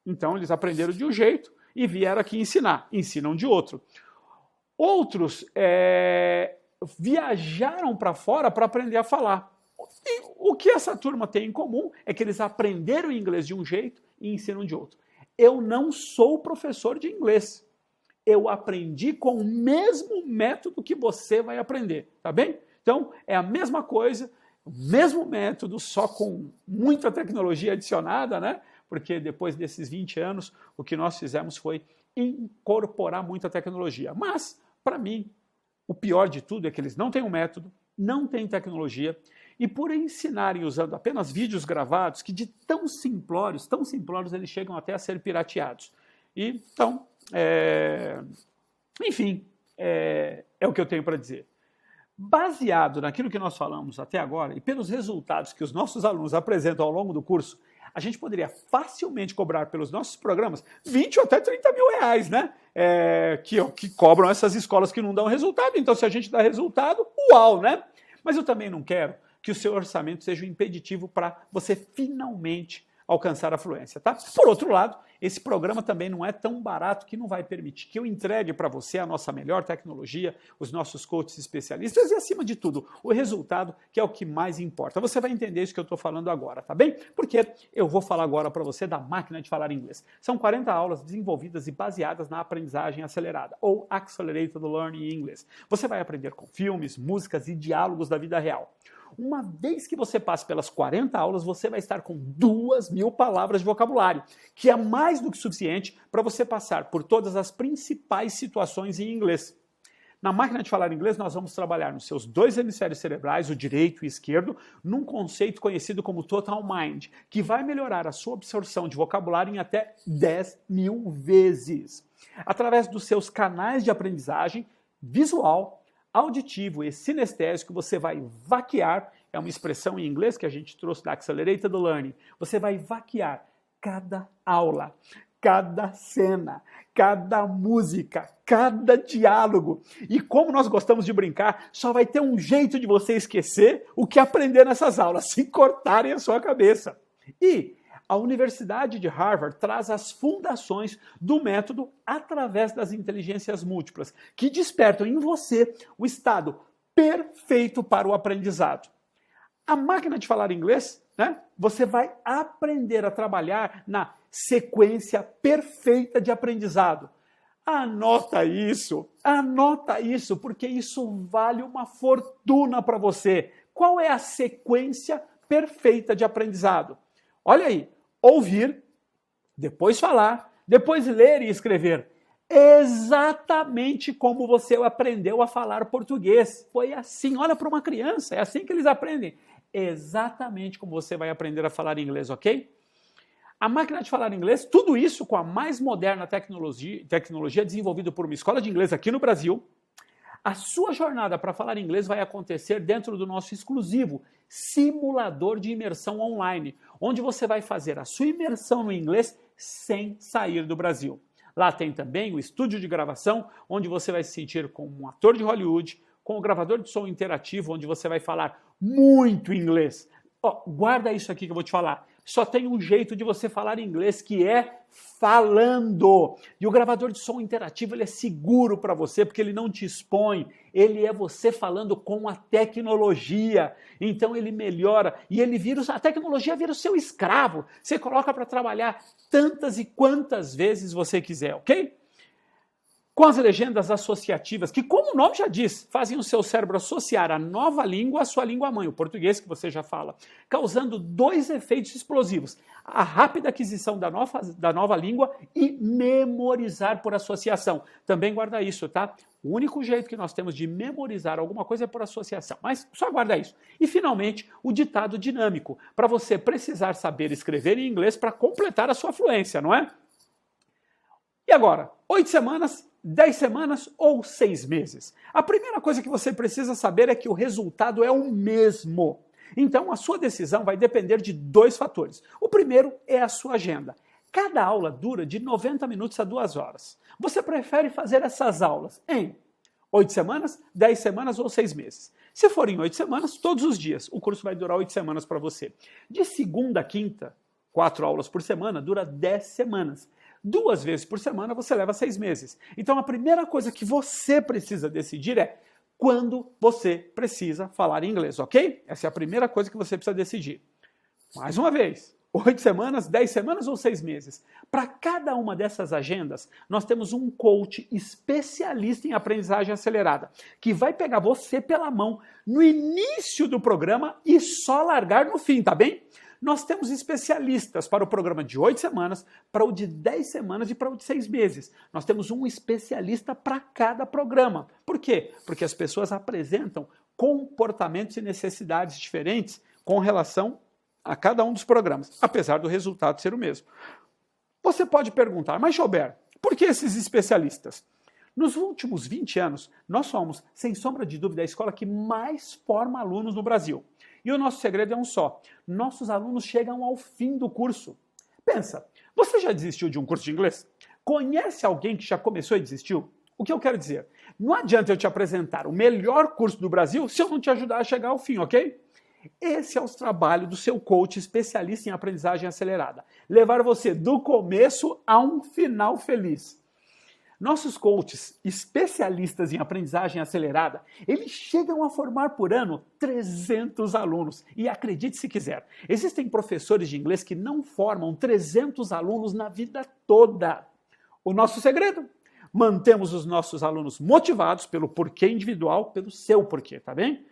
então eles aprenderam de um jeito e vieram aqui ensinar, ensinam de outro. Outros viajaram para fora para aprender a falar. E o que essa turma tem em comum é que eles aprenderam inglês de um jeito e ensinam de outro. Eu não sou professor de inglês. Eu aprendi com o mesmo método que você vai aprender, tá bem? Então, é a mesma coisa, o mesmo método, só com muita tecnologia adicionada, né? Porque depois desses 20 anos, o que nós fizemos foi incorporar muita tecnologia. Mas, para mim, o pior de tudo é que eles não têm um método, não têm tecnologia, e por ensinarem usando apenas vídeos gravados, que de tão simplórios, eles chegam até a ser pirateados. E, então, enfim, é o que eu tenho para dizer. Baseado naquilo que nós falamos até agora e pelos resultados que os nossos alunos apresentam ao longo do curso, a gente poderia facilmente cobrar pelos nossos programas 20 ou até 30 mil reais, né? Que cobram essas escolas que não dão resultado. Então, se a gente dá resultado, uau, né? Mas eu também não quero que o seu orçamento seja um impeditivo para você finalmente alcançar a fluência, tá? Por outro lado, esse programa também não é tão barato que não vai permitir que eu entregue para você a nossa melhor tecnologia, os nossos coaches especialistas e, acima de tudo, o resultado, que é o que mais importa. Você vai entender isso que eu estou falando agora, tá bem? Porque eu vou falar agora para você da máquina de falar inglês. São 40 aulas desenvolvidas e baseadas na aprendizagem acelerada, ou Accelerated Learning English. Você vai aprender com filmes, músicas e diálogos da vida real. Uma vez que você passe pelas 40 aulas, você vai estar com 2.000 palavras de vocabulário, que é mais do que suficiente para você passar por todas as principais situações em inglês. Na máquina de falar inglês, nós vamos trabalhar nos seus dois hemisférios cerebrais, o direito e o esquerdo, num conceito conhecido como Total Mind, que vai melhorar a sua absorção de vocabulário em até 10.000 vezes. Através dos seus canais de aprendizagem visual, auditivo e sinestésico, você vai vaquear, é uma expressão em inglês que a gente trouxe da Accelerated Learning, você vai vaquear cada aula, cada cena, cada música, cada diálogo. E como nós gostamos de brincar, só vai ter um jeito de você esquecer o que aprender nessas aulas, se cortarem a sua cabeça. E a Universidade de Harvard traz as fundações do método através das inteligências múltiplas, que despertam em você o estado perfeito para o aprendizado. A máquina de falar inglês, né? Você vai aprender a trabalhar na sequência perfeita de aprendizado. Anota isso, porque isso vale uma fortuna para você. Qual é a sequência perfeita de aprendizado? Olha aí. Ouvir, depois falar, depois ler e escrever. Exatamente como você aprendeu a falar português. Foi assim, olha para uma criança, é assim que eles aprendem. Exatamente como você vai aprender a falar inglês, ok? A máquina de falar inglês, tudo isso com a mais moderna tecnologia desenvolvida por uma escola de inglês aqui no Brasil. A sua jornada para falar inglês vai acontecer dentro do nosso exclusivo simulador de imersão online, onde você vai fazer a sua imersão no inglês sem sair do Brasil. Lá tem também o estúdio de gravação, onde você vai se sentir como um ator de Hollywood, com o gravador de som interativo, onde você vai falar muito inglês. Guarda isso aqui que eu vou te falar. Só tem um jeito de você falar inglês, que é falando. E o gravador de som interativo, ele é seguro para você, porque ele não te expõe. Ele é você falando com a tecnologia. Então ele melhora e a tecnologia vira o seu escravo. Você coloca para trabalhar tantas e quantas vezes você quiser, ok? Com as legendas associativas, que, como o nome já diz, fazem o seu cérebro associar a nova língua à sua língua-mãe, o português que você já fala, causando dois efeitos explosivos: a rápida aquisição da nova língua e memorizar por associação. Também guarda isso, tá? O único jeito que nós temos de memorizar alguma coisa é por associação, mas só guarda isso. E, finalmente, o ditado dinâmico, para você precisar saber escrever em inglês para completar a sua fluência, não é? E agora, 8 semanas, 10 semanas ou 6 meses? A primeira coisa que você precisa saber é que o resultado é o mesmo. Então, a sua decisão vai depender de 2 fatores. O primeiro é a sua agenda. Cada aula dura de 90 minutos a 2 horas. Você prefere fazer essas aulas em 8 semanas, 10 semanas ou 6 meses? Se for em 8 semanas, todos os dias. O curso vai durar 8 semanas para você. De segunda a quinta, 4 aulas por semana, dura 10 semanas. 2 vezes por semana você leva 6 meses. Então a primeira coisa que você precisa decidir é quando você precisa falar inglês, ok? Essa é a primeira coisa que você precisa decidir. Mais uma vez, 8 semanas, 10 semanas ou 6 meses? Para cada uma dessas agendas, nós temos um coach especialista em aprendizagem acelerada, que vai pegar você pela mão no início do programa e só largar no fim, tá bem? Nós temos especialistas para o programa de 8 semanas, para o de 10 semanas e para o de 6 meses. Nós temos um especialista para cada programa. Por quê? Porque as pessoas apresentam comportamentos e necessidades diferentes com relação a cada um dos programas, apesar do resultado ser o mesmo. Você pode perguntar, mas Joubert, por que esses especialistas? Nos últimos 20 anos, nós somos, sem sombra de dúvida, a escola que mais forma alunos no Brasil. E o nosso segredo é um só: nossos alunos chegam ao fim do curso. Pensa, você já desistiu de um curso de inglês? Conhece alguém que já começou e desistiu? O que eu quero dizer? Não adianta eu te apresentar o melhor curso do Brasil se eu não te ajudar a chegar ao fim, ok? Esse é o trabalho do seu coach especialista em aprendizagem acelerada. Levar você do começo a um final feliz. Nossos coaches especialistas em aprendizagem acelerada, eles chegam a formar por ano 300 alunos. E acredite se quiser, existem professores de inglês que não formam 300 alunos na vida toda. O nosso segredo? Mantemos os nossos alunos motivados pelo porquê individual, pelo seu porquê, tá bem?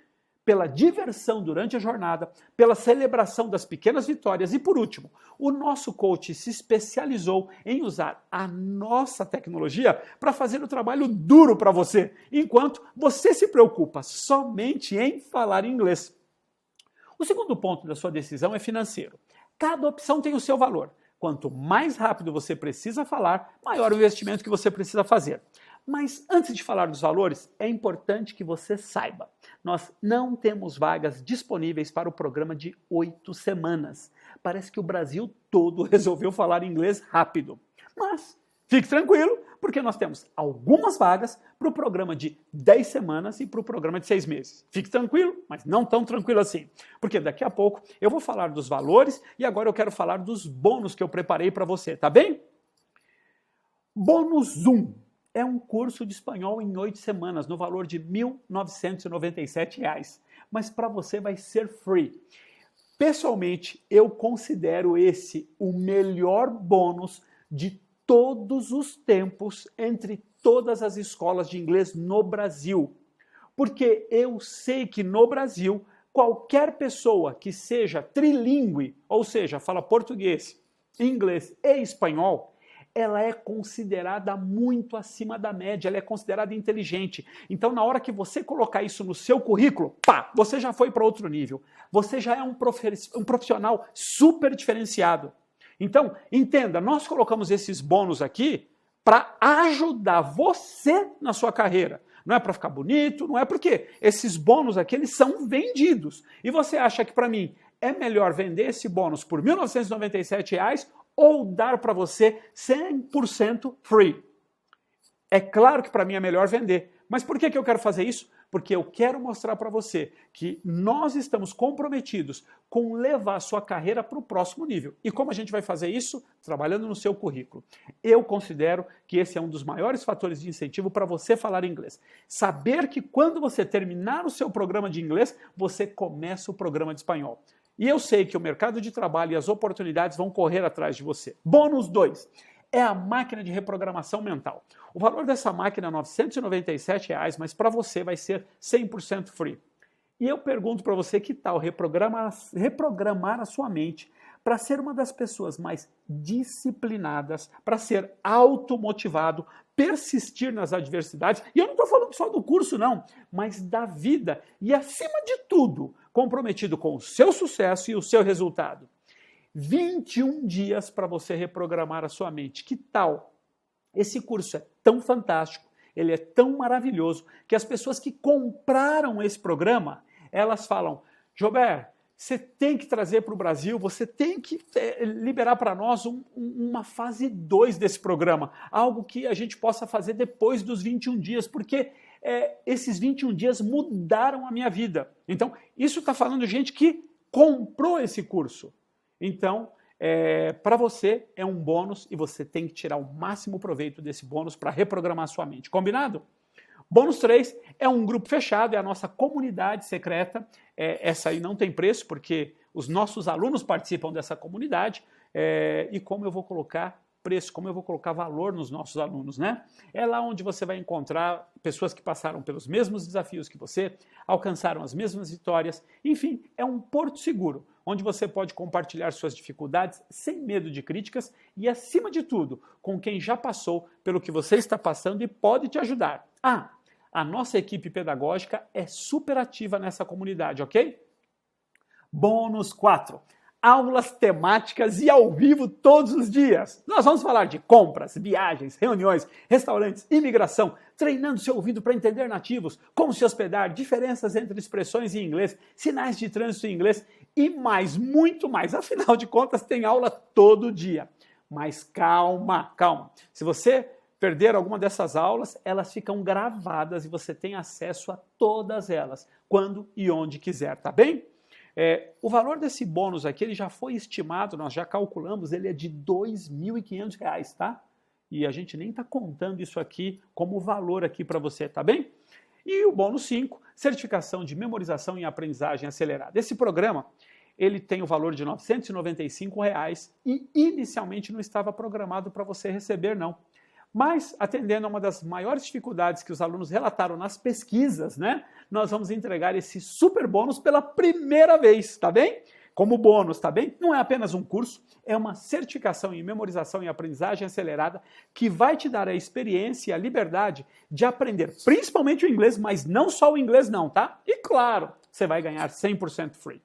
Pela diversão durante a jornada, pela celebração das pequenas vitórias e, por último, o nosso coach se especializou em usar a nossa tecnologia para fazer o trabalho duro para você, enquanto você se preocupa somente em falar inglês. O segundo ponto da sua decisão é financeiro. Cada opção tem o seu valor. Quanto mais rápido você precisa falar, maior o investimento que você precisa fazer. Mas antes de falar dos valores, é importante que você saiba, nós não temos vagas disponíveis para o programa de 8 semanas. Parece que o Brasil todo resolveu falar inglês rápido. Mas fique tranquilo, porque nós temos algumas vagas para o programa de 10 semanas e para o programa de 6 meses. Fique tranquilo, mas não tão tranquilo assim, porque daqui a pouco eu vou falar dos valores e agora eu quero falar dos bônus que eu preparei para você, tá bem? Bônus 1. É um curso de espanhol em 8 semanas, no valor de R$ 1.997. Mas para você vai ser free. Pessoalmente, eu considero esse o melhor bônus de todos os tempos entre todas as escolas de inglês no Brasil. Porque eu sei que no Brasil, qualquer pessoa que seja trilingüe, ou seja, fala português, inglês e espanhol, ela é considerada muito acima da média, ela é considerada inteligente. Então, na hora que você colocar isso no seu currículo, pá, você já foi para outro nível. Você já é um profissional super diferenciado. Então, entenda, nós colocamos esses bônus aqui para ajudar você na sua carreira. Não é para ficar bonito, não é porque esses bônus aqui, eles são vendidos. E você acha que, para mim, é melhor vender esse bônus por R$ 1.997 ou dar para você 100% free? É claro que para mim é melhor vender. Mas por que eu quero fazer isso? Porque eu quero mostrar para você que nós estamos comprometidos com levar a sua carreira para o próximo nível. E como a gente vai fazer isso? Trabalhando no seu currículo. Eu considero que esse é um dos maiores fatores de incentivo para você falar inglês. Saber que quando você terminar o seu programa de inglês, você começa o programa de espanhol. E eu sei que o mercado de trabalho e as oportunidades vão correr atrás de você. Bônus 2 é a máquina de reprogramação mental. O valor dessa máquina é R$ 997, mas para você vai ser 100% free. E eu pergunto para você, que tal reprogramar a sua mente para ser uma das pessoas mais disciplinadas, para ser automotivado, persistir nas adversidades, e eu não estou falando só do curso não, mas da vida, e acima de tudo, comprometido com o seu sucesso e o seu resultado. 21 dias para você reprogramar a sua mente. Que tal? Esse curso é tão fantástico, ele é tão maravilhoso, que as pessoas que compraram esse programa, elas falam: Joubert, você tem que trazer para o Brasil, você tem que liberar para nós uma fase 2 desse programa, algo que a gente possa fazer depois dos 21 dias, porque esses 21 dias mudaram a minha vida. Então, isso está falando de gente que comprou esse curso. Então, para você é um bônus e você tem que tirar o máximo proveito desse bônus para reprogramar a sua mente. Combinado? Bônus 3 é um grupo fechado, é a nossa comunidade secreta. Essa aí não tem preço, porque os nossos alunos participam dessa comunidade. E como eu vou colocar preço, como eu vou colocar valor nos nossos alunos, né? É lá onde você vai encontrar pessoas que passaram pelos mesmos desafios que você, alcançaram as mesmas vitórias. Enfim, é um porto seguro, onde você pode compartilhar suas dificuldades sem medo de críticas e, acima de tudo, com quem já passou pelo que você está passando e pode te ajudar. A nossa equipe pedagógica é super ativa nessa comunidade, ok? Bônus 4. aulas temáticas e ao vivo todos os dias. Nós vamos falar de compras, viagens, reuniões, restaurantes, imigração, treinando seu ouvido para entender nativos, como se hospedar, diferenças entre expressões em inglês, sinais de trânsito em inglês e mais, muito mais. Afinal de contas, tem aula todo dia. Mas calma, calma. Se você perder alguma dessas aulas, elas ficam gravadas e você tem acesso a todas elas, quando e onde quiser, tá bem? O valor desse bônus aqui, ele já foi estimado, nós já calculamos, ele é de R$ 2.500, tá? E a gente nem está contando isso aqui como valor aqui para você, tá bem? E o bônus 5, certificação de memorização e aprendizagem acelerada. Esse programa, ele tem o valor de R$ 995 e inicialmente não estava programado para você receber, não. Mas, atendendo a uma das maiores dificuldades que os alunos relataram nas pesquisas, né, nós vamos entregar esse super bônus pela primeira vez, tá bem? Como bônus, tá bem? Não é apenas um curso, é uma certificação em memorização e aprendizagem acelerada que vai te dar a experiência e a liberdade de aprender principalmente o inglês, mas não só o inglês não, tá? E claro, você vai ganhar 100% free.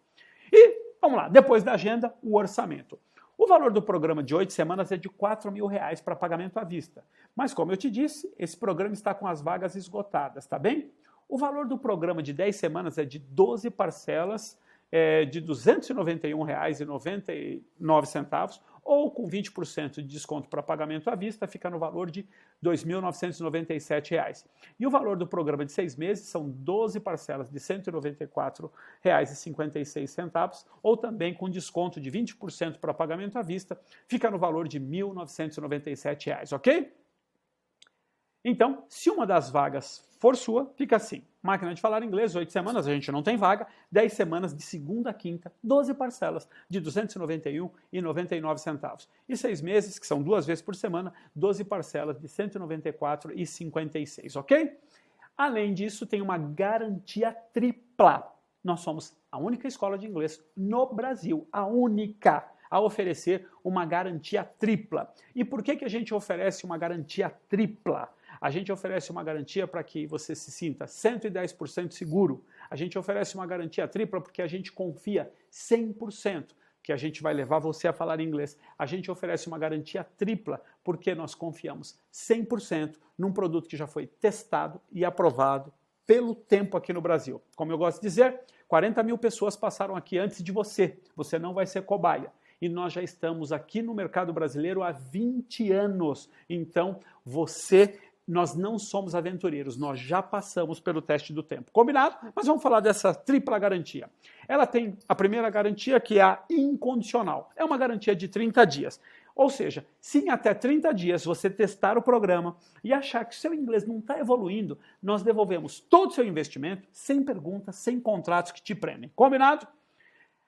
E, vamos lá, depois da agenda, o orçamento. O valor do programa de 8 semanas é de R$ 4.000 para pagamento à vista. Mas, como eu te disse, esse programa está com as vagas esgotadas, tá bem? O valor do programa de 10 semanas é de 12 parcelas de R$ 291,99, ou com 20% de desconto para pagamento à vista, fica no valor de R$ 2.997. E o valor do programa de 6 meses são 12 parcelas de R$ 194,56, ou também com desconto de 20% para pagamento à vista, fica no valor de R$ 1.997, ok? Então, se uma das vagas for sua, fica assim. Máquina de falar inglês, 8 semanas, a gente não tem vaga, 10 semanas de segunda a quinta, 12 parcelas de R$ 291,99. E 6 meses, que são 2 vezes por semana, 12 parcelas de R$ 194,56, ok? Além disso, tem uma garantia tripla. Nós somos a única escola de inglês no Brasil, a única a oferecer uma garantia tripla. E por que a gente oferece uma garantia tripla? A gente oferece uma garantia para que você se sinta 110% seguro. A gente oferece uma garantia tripla porque a gente confia 100% que a gente vai levar você a falar inglês. A gente oferece uma garantia tripla porque nós confiamos 100% num produto que já foi testado e aprovado pelo tempo aqui no Brasil. Como eu gosto de dizer, 40 mil pessoas passaram aqui antes de você. Você não vai ser cobaia. E nós já estamos aqui no mercado brasileiro há 20 anos. Então, nós não somos aventureiros, nós já passamos pelo teste do tempo. Combinado? Mas vamos falar dessa tripla garantia. Ela tem a primeira garantia, que é a incondicional. É uma garantia de 30 dias. Ou seja, se em até 30 dias você testar o programa e achar que o seu inglês não está evoluindo, nós devolvemos todo o seu investimento, sem perguntas, sem contratos que te prendem. Combinado?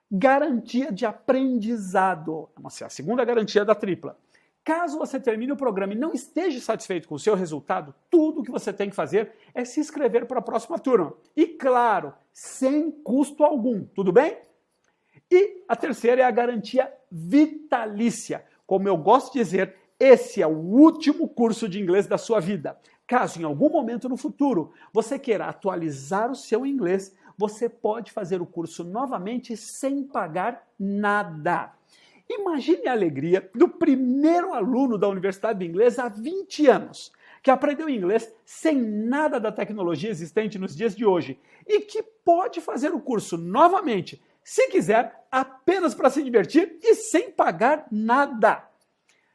Garantia de aprendizado. Essa é a segunda garantia da tripla. Caso você termine o programa e não esteja satisfeito com o seu resultado, tudo o que você tem que fazer é se inscrever para a próxima turma. E claro, sem custo algum, tudo bem? E a terceira é a garantia vitalícia. Como eu gosto de dizer, esse é o último curso de inglês da sua vida. Caso em algum momento no futuro você queira atualizar o seu inglês, você pode fazer o curso novamente sem pagar nada. Imagine a alegria do primeiro aluno da Universidade de Inglês há 20 anos, que aprendeu inglês sem nada da tecnologia existente nos dias de hoje e que pode fazer o curso novamente, se quiser, apenas para se divertir e sem pagar nada.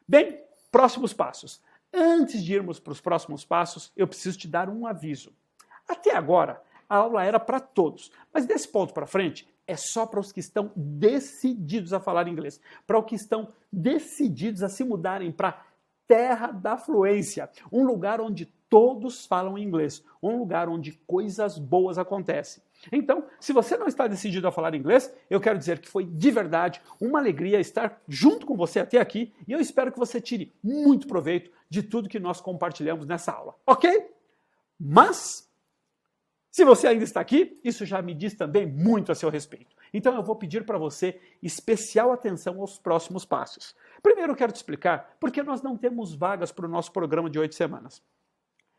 Bem, próximos passos. Antes de irmos para os próximos passos, eu preciso te dar um aviso. Até agora, a aula era para todos, mas desse ponto para frente, é só para os que estão decididos a falar inglês, para os que estão decididos a se mudarem para a terra da fluência, um lugar onde todos falam inglês, um lugar onde coisas boas acontecem. Então, se você não está decidido a falar inglês, eu quero dizer que foi de verdade uma alegria estar junto com você até aqui e eu espero que você tire muito proveito de tudo que nós compartilhamos nessa aula, ok? Mas, se você ainda está aqui, isso já me diz também muito a seu respeito. Então eu vou pedir para você especial atenção aos próximos passos. Primeiro eu quero te explicar por que nós não temos vagas para o nosso programa de 8 semanas.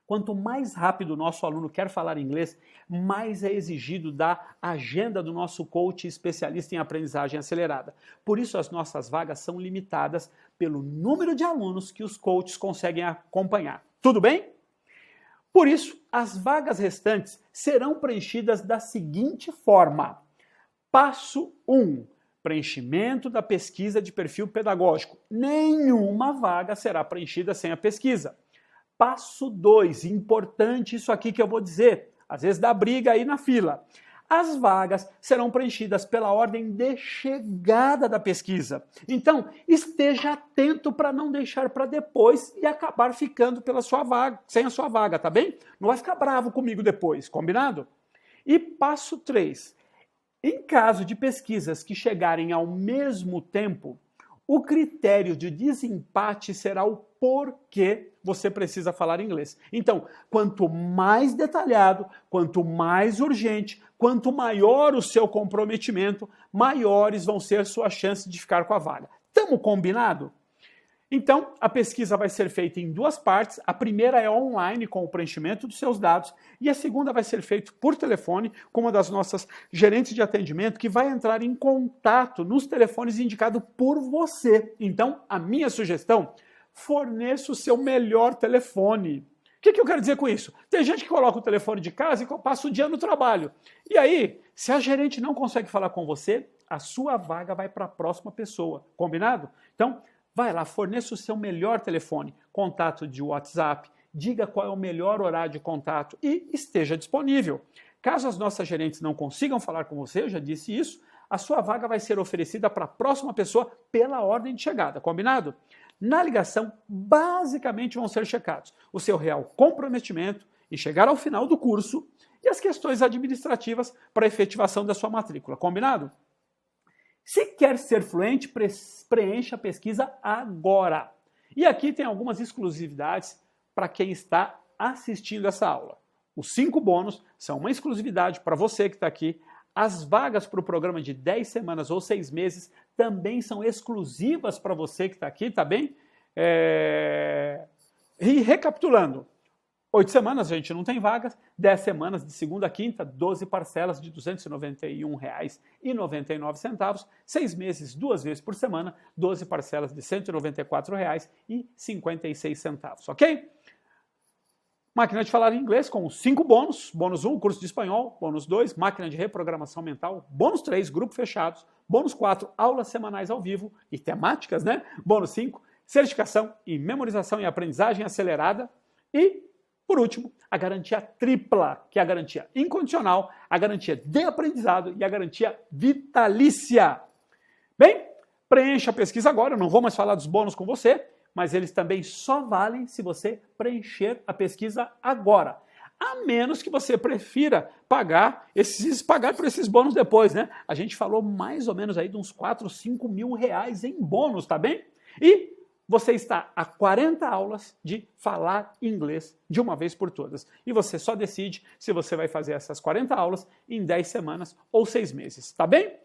Quanto mais rápido o nosso aluno quer falar inglês, mais é exigido da agenda do nosso coach especialista em aprendizagem acelerada. Por isso, as nossas vagas são limitadas pelo número de alunos que os coaches conseguem acompanhar. Tudo bem? Por isso, as vagas restantes serão preenchidas da seguinte forma. Passo 1. Preenchimento da pesquisa de perfil pedagógico. Nenhuma vaga será preenchida sem a pesquisa. Passo 2, importante isso aqui que eu vou dizer, às vezes dá briga aí na fila. As vagas serão preenchidas pela ordem de chegada da pesquisa. Então, esteja atento para não deixar para depois e acabar ficando pela sua vaga, sem a sua vaga, tá bem? Não vai ficar bravo comigo depois, combinado? E passo 3, em caso de pesquisas que chegarem ao mesmo tempo, o critério de desempate será o porquê você precisa falar inglês. Então, quanto mais detalhado, quanto mais urgente, quanto maior o seu comprometimento, maiores vão ser suas chances de ficar com a vaga. Tamo combinado? Então, a pesquisa vai ser feita em 2 partes. A primeira é online, com o preenchimento dos seus dados, e a segunda vai ser feita por telefone, com uma das nossas gerentes de atendimento, que vai entrar em contato nos telefones indicados por você. Então, a minha sugestão, forneça o seu melhor telefone. O que eu quero dizer com isso? Tem gente que coloca o telefone de casa e passa o dia no trabalho. E aí, se a gerente não consegue falar com você, a sua vaga vai para a próxima pessoa. Combinado? Então, vai lá, forneça o seu melhor telefone, contato de WhatsApp, diga qual é o melhor horário de contato e esteja disponível. Caso as nossas gerentes não consigam falar com você, eu já disse isso, a sua vaga vai ser oferecida para a próxima pessoa pela ordem de chegada, combinado? Na ligação, basicamente vão ser checados o seu real comprometimento em chegar ao final do curso e as questões administrativas para a efetivação da sua matrícula, combinado? Se quer ser fluente, preencha a pesquisa agora. E aqui tem algumas exclusividades para quem está assistindo essa aula. Os 5 bônus são uma exclusividade para você que está aqui. As vagas para o programa de 10 semanas ou 6 meses também são exclusivas para você que está aqui, tá bem? E recapitulando, 8 semanas a gente não tem vagas, 10 semanas de segunda a quinta, 12 parcelas de R$ 291,99, 6 meses, 2 vezes por semana, 12 parcelas de R$ 194,56, ok? Máquina de falar em inglês com 5 bônus, bônus 1, curso de espanhol, bônus 2, máquina de reprogramação mental, bônus 3, grupo fechados, bônus 4, aulas semanais ao vivo e temáticas, né? Bônus 5, certificação em memorização e aprendizagem acelerada e por último, a garantia tripla, que é a garantia incondicional, a garantia de aprendizado e a garantia vitalícia. Bem, preencha a pesquisa agora, eu não vou mais falar dos bônus com você, mas eles também só valem se você preencher a pesquisa agora. A menos que você prefira pagar por esses bônus depois, né? A gente falou mais ou menos aí de uns 4, 5 mil reais em bônus, tá bem? E você está a 40 aulas de falar inglês de uma vez por todas. E você só decide se você vai fazer essas 40 aulas em 10 semanas ou 6 meses, tá bem?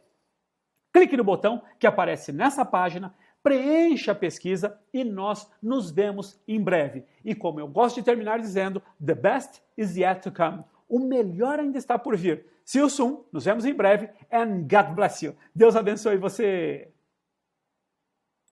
Clique no botão que aparece nessa página, preencha a pesquisa e nós nos vemos em breve. E como eu gosto de terminar dizendo, the best is yet to come. O melhor ainda está por vir. See you soon, nos vemos em breve and God bless you. Deus abençoe você.